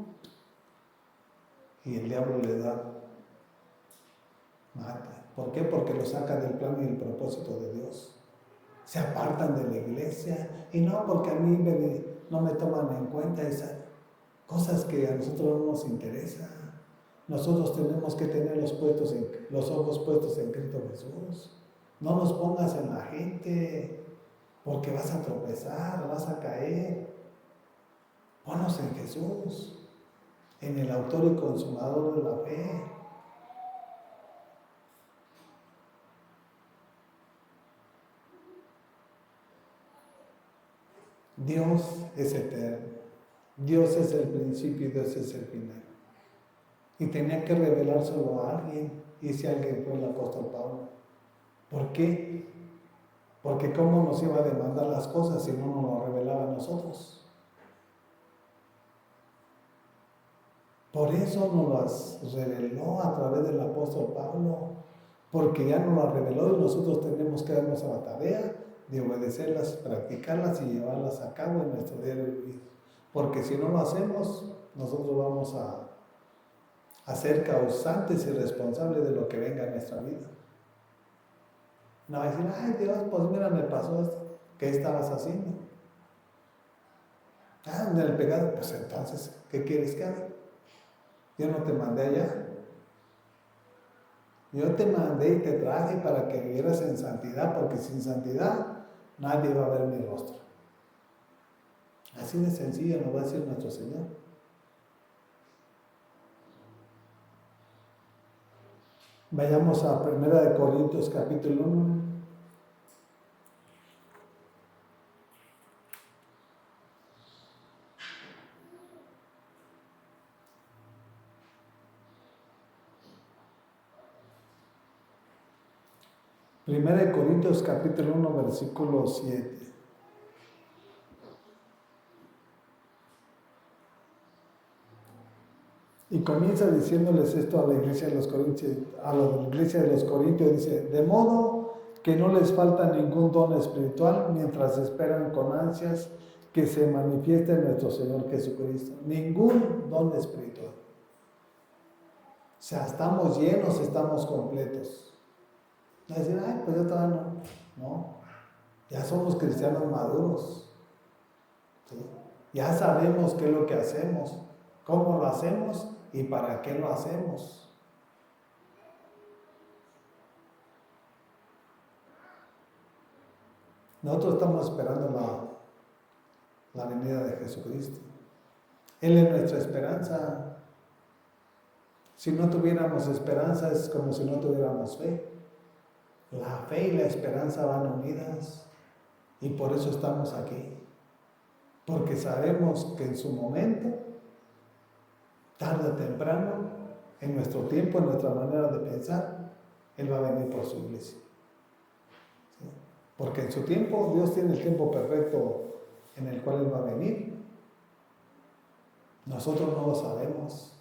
y el diablo le da mata. ¿Por qué? Porque lo saca del plan y del propósito de Dios. Se apartan de la iglesia y no porque a mí no me toman en cuenta esas cosas que a nosotros no nos interesan. Nosotros tenemos que tener los ojos puestos en Cristo Jesús. No nos pongas en la gente porque vas a tropezar, vas a caer. Ponnos en Jesús. en el autor y consumador de la fe. Dios es eterno, Dios es el principio y Dios es el final. Y tenía que revelárselo a alguien, y ese alguien fue el apóstol Pablo. ¿Por qué? Porque ¿cómo nos iba a demandar las cosas si no nos lo revelaba a nosotros? Por eso nos las reveló a través del apóstol Pablo, porque ya nos las reveló y nosotros tenemos que darnos a la tarea de obedecerlas, practicarlas y llevarlas a cabo en nuestro diario vivir. Porque si no lo hacemos, nosotros vamos a ser causantes y responsables de lo que venga en nuestra vida. No va a decir, ay Dios, pues mira, me pasó esto. ¿Qué estabas haciendo? Ah, en el pecado. Pues entonces, ¿qué quieres que haga? Yo no te mandé allá. Yo te mandé y te traje para que vivieras en santidad, porque sin santidad nadie va a ver mi rostro. Así de sencillo nos va a decir nuestro Señor. Vayamos a 1 Corintios capítulo 1. Primera de Corintios capítulo 1, versículo 7. Y comienza diciéndoles esto a la iglesia de los Corintios, dice, de modo que no les falta ningún don espiritual mientras esperan con ansias que se manifieste nuestro Señor Jesucristo. Ningún don espiritual. O sea, estamos llenos, estamos completos. No decir, ay, pues yo todavía no. No, ya somos cristianos maduros. ¿Sí? Ya sabemos qué es lo que hacemos, cómo lo hacemos y para qué lo hacemos. Nosotros estamos esperando la venida de Jesucristo. Él es nuestra esperanza. Si no tuviéramos esperanza es como si no tuviéramos fe. La fe y la esperanza van unidas y por eso estamos aquí. Porque sabemos que en su momento, tarde o temprano, en nuestro tiempo, en nuestra manera de pensar, Él va a venir por su iglesia. ¿Sí? Porque en su tiempo, Dios tiene el tiempo perfecto en el cual Él va a venir. Nosotros no lo sabemos,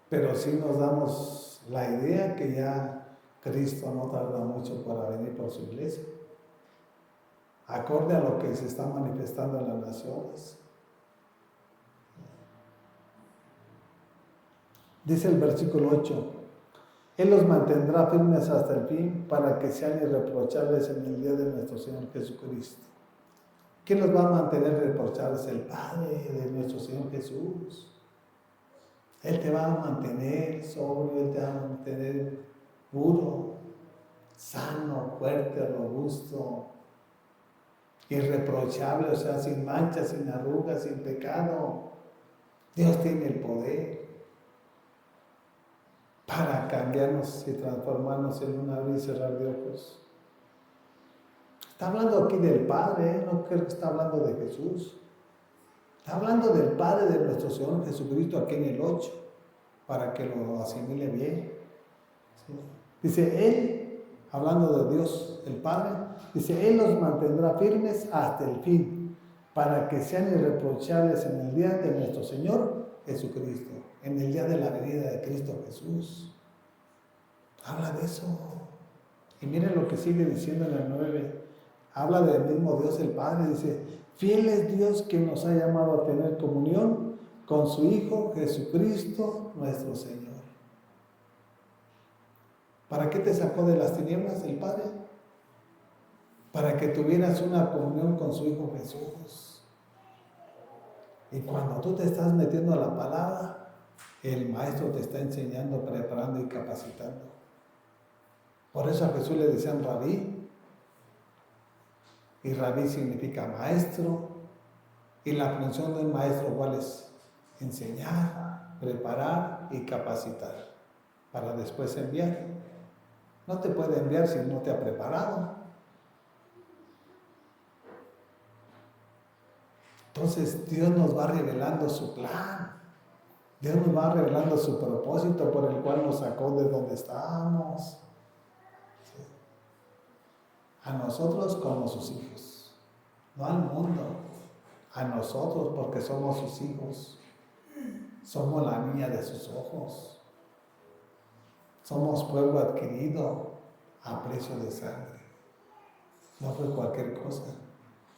pero sí nos damos la idea que ya Cristo no tarda mucho para venir por su iglesia, acorde a lo que se está manifestando en las naciones. Dice el versículo 8, Él los mantendrá firmes hasta el fin para que sean irreprochables en el día de nuestro Señor Jesucristo. ¿Quién los va a mantener irreprochables? El Padre de nuestro Señor Jesús. Él te va a mantener sobrio, Él te va a mantener puro, sano, fuerte, robusto, irreprochable, o sea, sin manchas, sin arrugas, sin pecado. Dios tiene el poder para cambiarnos y transformarnos en un abrir y cerrar de ojos. Está hablando aquí del Padre, no creo que está hablando de Jesús. Está hablando del Padre de nuestro Señor Jesucristo aquí en el 8, para que lo asimile bien. ¿Sí? Dice, Él, hablando de Dios, el Padre, dice, Él los mantendrá firmes hasta el fin, para que sean irreprochables en el día de nuestro Señor Jesucristo, en el día de la venida de Cristo Jesús. Habla de eso. Y miren lo que sigue diciendo en el 9. Habla del mismo Dios, el Padre, dice, fiel es Dios que nos ha llamado a tener comunión con su Hijo Jesucristo nuestro Señor. ¿Para qué te sacó de las tinieblas el Padre? Para que tuvieras una comunión con su Hijo Jesús. Y cuando tú te estás metiendo a la palabra, el Maestro te está enseñando, preparando y capacitando. Por eso a Jesús le decían Rabí. Y Rabí significa maestro. Y la función del maestro, ¿cuál es? Enseñar. preparar y capacitar para después enviar. No te puede enviar si no te ha preparado. Entonces Dios nos va revelando su plan. Dios nos va revelando su propósito por el cual nos sacó de donde estábamos. ¿Sí? A nosotros como sus hijos, no al mundo, a nosotros porque somos sus hijos. Somos la niña de sus ojos. Somos pueblo adquirido a precio de sangre. No fue cualquier cosa.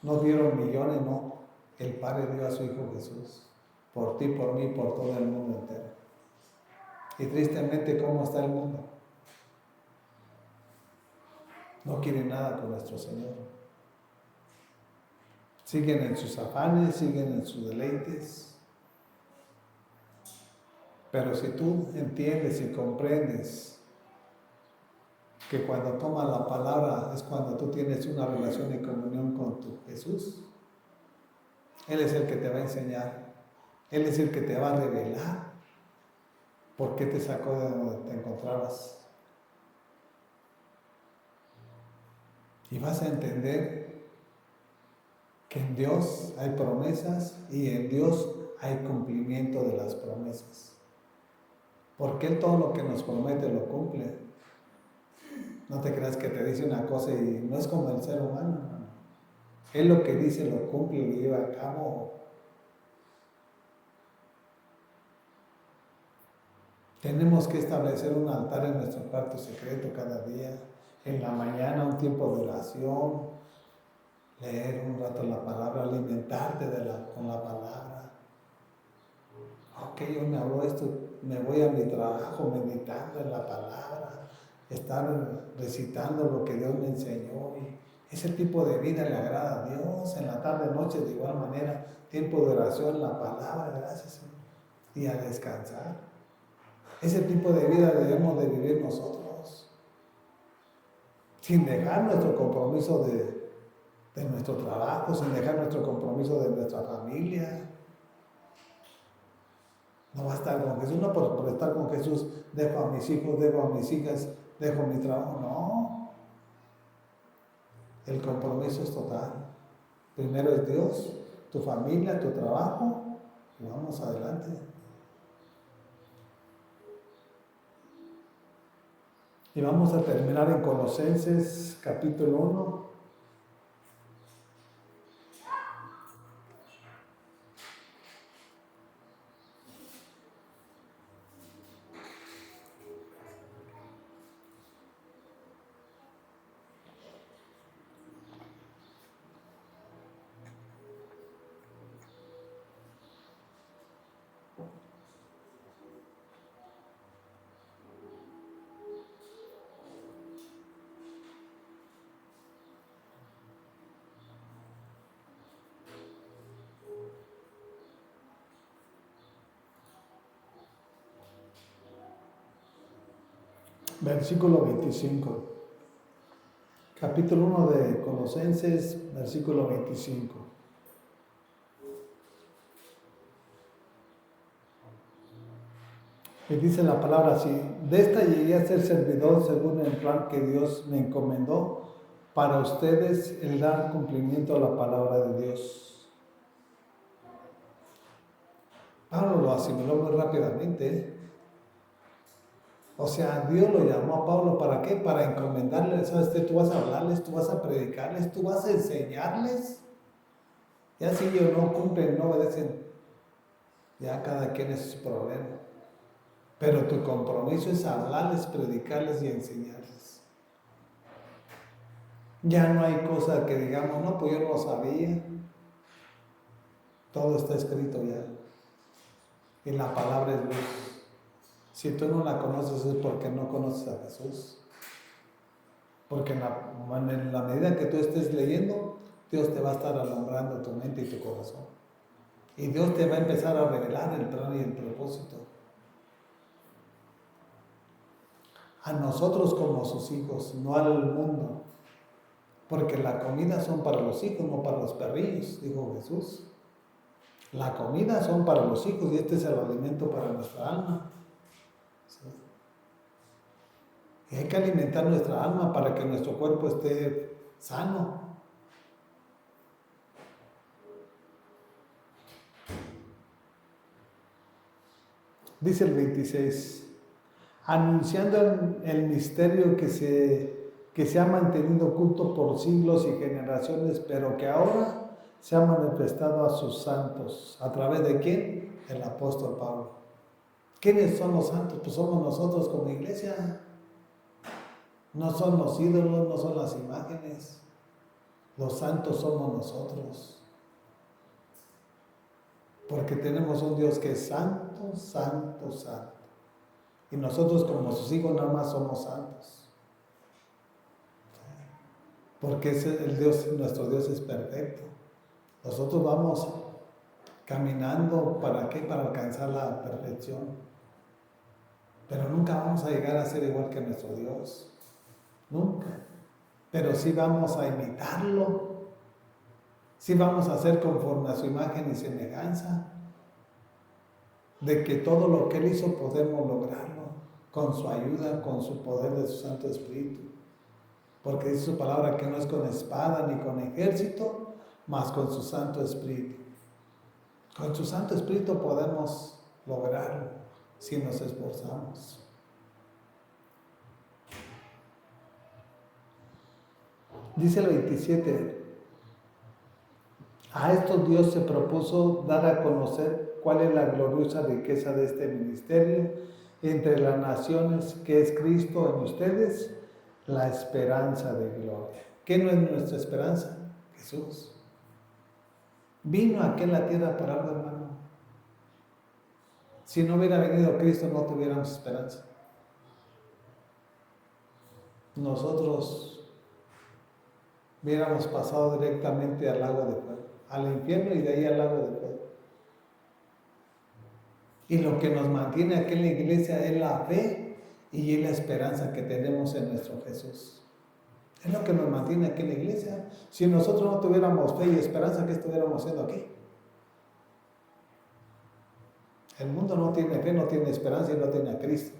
No dieron millones, no. El Padre dio a su Hijo Jesús. Por ti, por mí, por todo el mundo entero. Y tristemente, ¿cómo está el mundo? No quiere nada con nuestro Señor. Siguen en sus afanes, siguen en sus deleites. Pero si tú entiendes y comprendes que cuando tomas la palabra es cuando tú tienes una relación y comunión con tu Jesús, Él es el que te va a enseñar, Él es el que te va a revelar por qué te sacó de donde te encontrabas. Y vas a entender que en Dios hay promesas y en Dios hay cumplimiento de las promesas. Porque Él todo lo que nos promete lo cumple. No te creas que te dice una cosa y no es como el ser humano. No. Él lo que dice lo cumple y lo lleva a cabo. Tenemos que establecer un altar en nuestro cuarto secreto cada día. En la mañana un tiempo de oración. Leer un rato la palabra, alimentarte con la palabra. Ok, yo me habló esto, me voy a mi trabajo meditando en la palabra, estar recitando lo que Dios me enseñó. Y ese tipo de vida le agrada a Dios. En la tarde, noche, de igual manera, tiempo de oración, la palabra, gracias Señor. Y a descansar. Ese tipo de vida debemos de vivir nosotros, sin dejar nuestro compromiso de nuestro trabajo, sin dejar nuestro compromiso de nuestra familia. No va a estar con Jesús, no por estar con Jesús, dejo a mis hijos, dejo a mis hijas, dejo mi trabajo, no. El compromiso es total. Primero es Dios, tu familia, tu trabajo, y vamos adelante. Y vamos a terminar en Colosenses capítulo 1. Versículo 25. Capítulo 1 de Colosenses, versículo 25. Y dice la palabra así: de esta llegué a ser servidor según el plan que Dios me encomendó para ustedes, el dar cumplimiento a la palabra de Dios. Pablo lo asimiló muy rápidamente. O sea, Dios lo llamó a Pablo, ¿para qué? Para encomendarle, ¿sabes qué? Tú vas a hablarles, tú vas a predicarles, tú vas a enseñarles. Ya si ellos no cumplen, no obedecen, ya cada quien es su problema. Pero tu compromiso es hablarles, predicarles y enseñarles. Ya no hay cosa que digamos, no, pues yo no lo sabía. Todo está escrito ya. Y la palabra es luz. Si tú no la conoces es porque no conoces a Jesús. Porque en la medida que tú estés leyendo, Dios te va a estar alumbrando tu mente y tu corazón. Y Dios te va a empezar a revelar el plan y el propósito. A nosotros como sus hijos, no al mundo. Porque la comida son para los hijos, no para los perrillos, dijo Jesús. La comida son para los hijos y este es el alimento para nuestra alma. ¿Sí? Y hay que alimentar nuestra alma para que nuestro cuerpo esté sano. Dice el 26, anunciando el misterio que se ha mantenido oculto por siglos y generaciones, pero que ahora se ha manifestado a sus santos. ¿A través de quién? El apóstol Pablo. ¿Quiénes son los santos? Pues somos nosotros como iglesia. No son los ídolos, no son las imágenes. Los santos somos nosotros. Porque tenemos un Dios que es santo, santo, santo. Y nosotros como sus hijos nada más somos santos. Porque nuestro Dios es perfecto. Nosotros vamos caminando, ¿para qué? Para alcanzar la perfección. Pero nunca vamos a llegar a ser igual que nuestro Dios. Nunca. Pero sí vamos a imitarlo. Sí vamos a ser conforme a su imagen y semejanza. De que todo lo que Él hizo podemos lograrlo con su ayuda, con su poder de su Santo Espíritu. Porque dice su palabra que no es con espada ni con ejército, mas con su Santo Espíritu. Con su Santo Espíritu podemos lograrlo si nos esforzamos. Dice el 27, a estos Dios se propuso dar a conocer cuál es la gloriosa riqueza de este ministerio entre las naciones, que es Cristo en ustedes, la esperanza de gloria. ¿Qué no es nuestra esperanza? Jesús. Vino aquí en la tierra para algo, hermano. Si no hubiera venido Cristo, no tuviéramos esperanza. Nosotros hubiéramos pasado directamente al lago de fuego, al infierno y de ahí al lago de fuego. Y lo que nos mantiene aquí en la iglesia es la fe y es la esperanza que tenemos en nuestro Jesús. Es lo que nos mantiene aquí en la iglesia. Si nosotros no tuviéramos fe y esperanza, ¿qué estuviéramos haciendo aquí? El mundo no tiene fe, no tiene esperanza y no tiene a Cristo.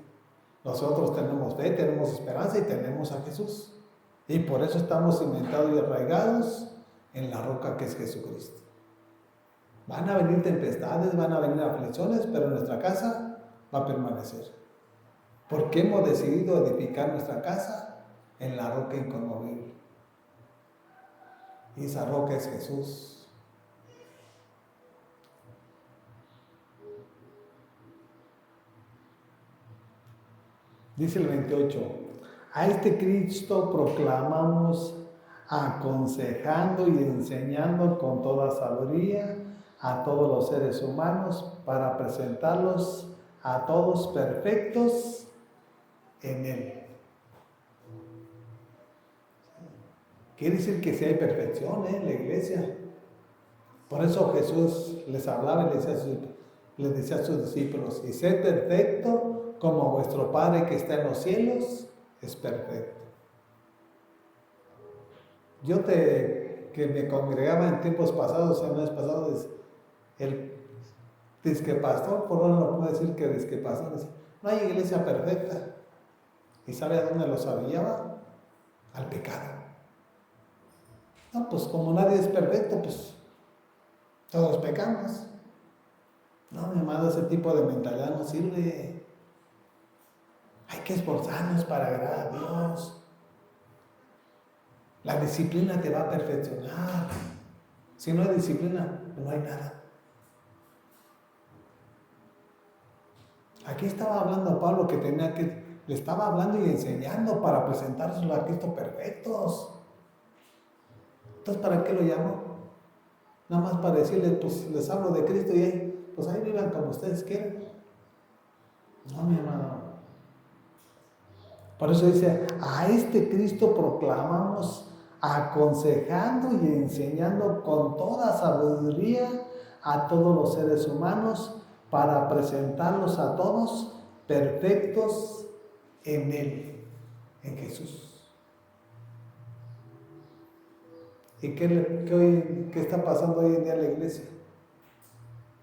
Nosotros tenemos fe, tenemos esperanza y tenemos a Jesús. Y por eso estamos cimentados y arraigados en la roca que es Jesucristo. Van a venir tempestades, van a venir aflicciones, pero nuestra casa va a permanecer. Porque hemos decidido edificar nuestra casa en la roca inconmovible. Y esa roca es Jesús. Dice el 28, a este Cristo proclamamos, aconsejando y enseñando con toda sabiduría a todos los seres humanos para presentarlos a todos perfectos en Él. Quiere decir que sí hay perfección en la iglesia. Por eso Jesús les hablaba y les decía a sus discípulos, y sed perfecto como vuestro Padre que está en los cielos es perfecto. Yo que me congregaba en tiempos pasados, en meses pasados, el disque pastor, por ahora no puedo decir que disque pastor, no hay iglesia perfecta. ¿Y sabe a dónde los avillaba? Al pecado. No, pues como nadie es perfecto, pues todos pecamos. No, mi amado, ese tipo de mentalidad no sirve. Hay que esforzarnos para agradar a Dios. La disciplina te va a perfeccionar. Si no hay disciplina, no hay nada. Aquí estaba hablando Pablo que le estaba hablando y enseñando para presentárselo a Cristo perfectos. Entonces, ¿para qué lo llamo? Nada más para decirles, pues les hablo de Cristo y pues ahí vivan como ustedes quieran. No, mi hermano. Por eso dice, a este Cristo proclamamos, aconsejando y enseñando con toda sabiduría a todos los seres humanos para presentarlos a todos perfectos en Él, en Jesús. ¿Y qué está pasando hoy en día en la iglesia?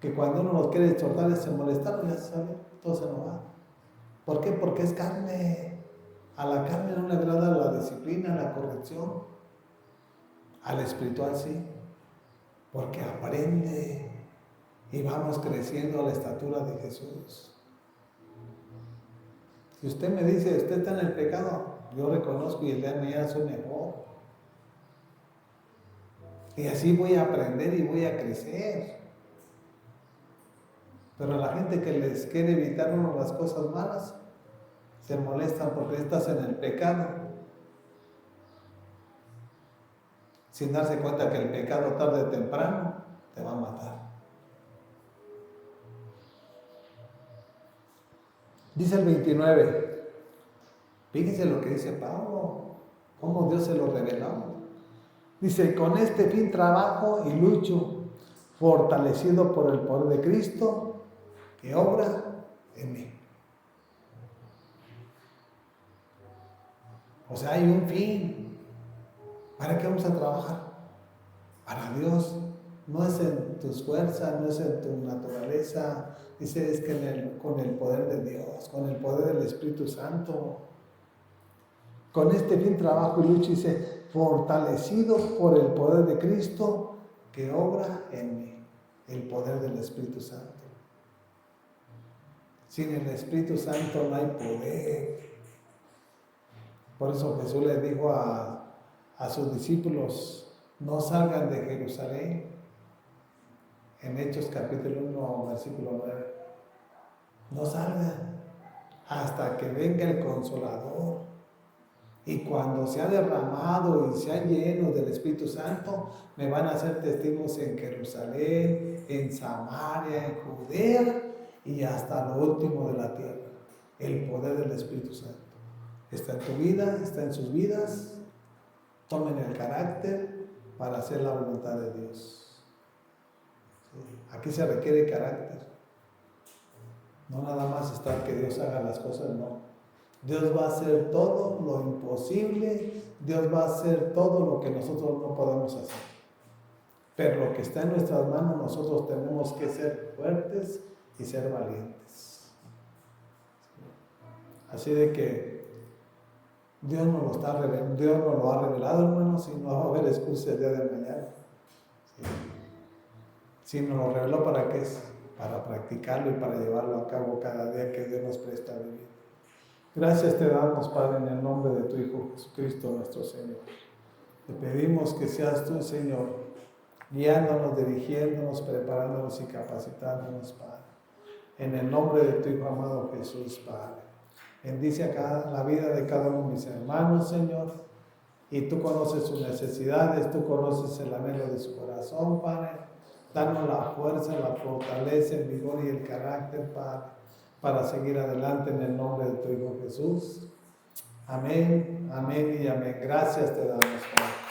que cuando uno los quiere exhortar, se molestaron, ya se sabe, todo se nos va. ¿Por qué? Porque es carne. A la carne no le agrada la disciplina, la corrección. Al espiritual sí, porque aprende y vamos creciendo a la estatura de Jesús. Si usted me dice, usted está en el pecado, yo reconozco y el día de mañana soy mejor. Y así voy a aprender y voy a crecer. Pero la gente que les quiere evitar uno las cosas malas, se molestan porque estás en el pecado, sin darse cuenta que el pecado tarde o temprano te va a matar. Dice el 29, fíjense lo que dice Pablo, cómo Dios se lo reveló. Dice, con este fin trabajo y lucho, fortalecido por el poder de Cristo, que obra en mí. O sea, hay un fin. ¿Para qué vamos a trabajar? Para Dios. No es en tus fuerzas, no es en tu naturaleza. Dice, es que con el poder de Dios, con el poder del Espíritu Santo. Con este fin trabajo y lucho, dice, fortalecido por el poder de Cristo que obra en mí. El poder del Espíritu Santo. Sin el Espíritu Santo no hay poder. Por eso Jesús le dijo a sus discípulos, no salgan de Jerusalén. En Hechos capítulo 1, versículo 9. No salgan hasta que venga el Consolador. Y cuando se ha derramado y se ha lleno del Espíritu Santo, me van a hacer testigos en Jerusalén, en Samaria, en Judea y hasta lo último de la tierra. El poder del Espíritu Santo está en tu vida, está en sus vidas. Tomen el carácter para hacer la voluntad de Dios. Aquí se requiere carácter. No nada más estar que Dios haga las cosas, no. Dios va a hacer todo lo imposible, Dios va a hacer todo lo que nosotros no podemos hacer. Pero lo que está en nuestras manos, nosotros tenemos que ser fuertes y ser valientes. Así de que Dios nos lo ha revelado, hermanos, y no va a haber excusa el día de mañana. Si nos lo reveló, ¿para qué es? Para practicarlo y para llevarlo a cabo cada día que Dios nos presta a vivir. Gracias te damos, Padre, en el nombre de tu Hijo Jesucristo, nuestro Señor. Te pedimos que seas tú, Señor, guiándonos, dirigiéndonos, preparándonos y capacitándonos, Padre. En el nombre de tu Hijo amado Jesús, Padre. Bendice acá la vida de cada uno de mis hermanos, Señor. Y tú conoces sus necesidades, tú conoces el anhelo de su corazón, Padre. Danos la fuerza, la fortaleza, el vigor y el carácter, Padre, para seguir adelante en el nombre de tu Hijo Jesús. Amén, amén y amén. Gracias te damos, Padre.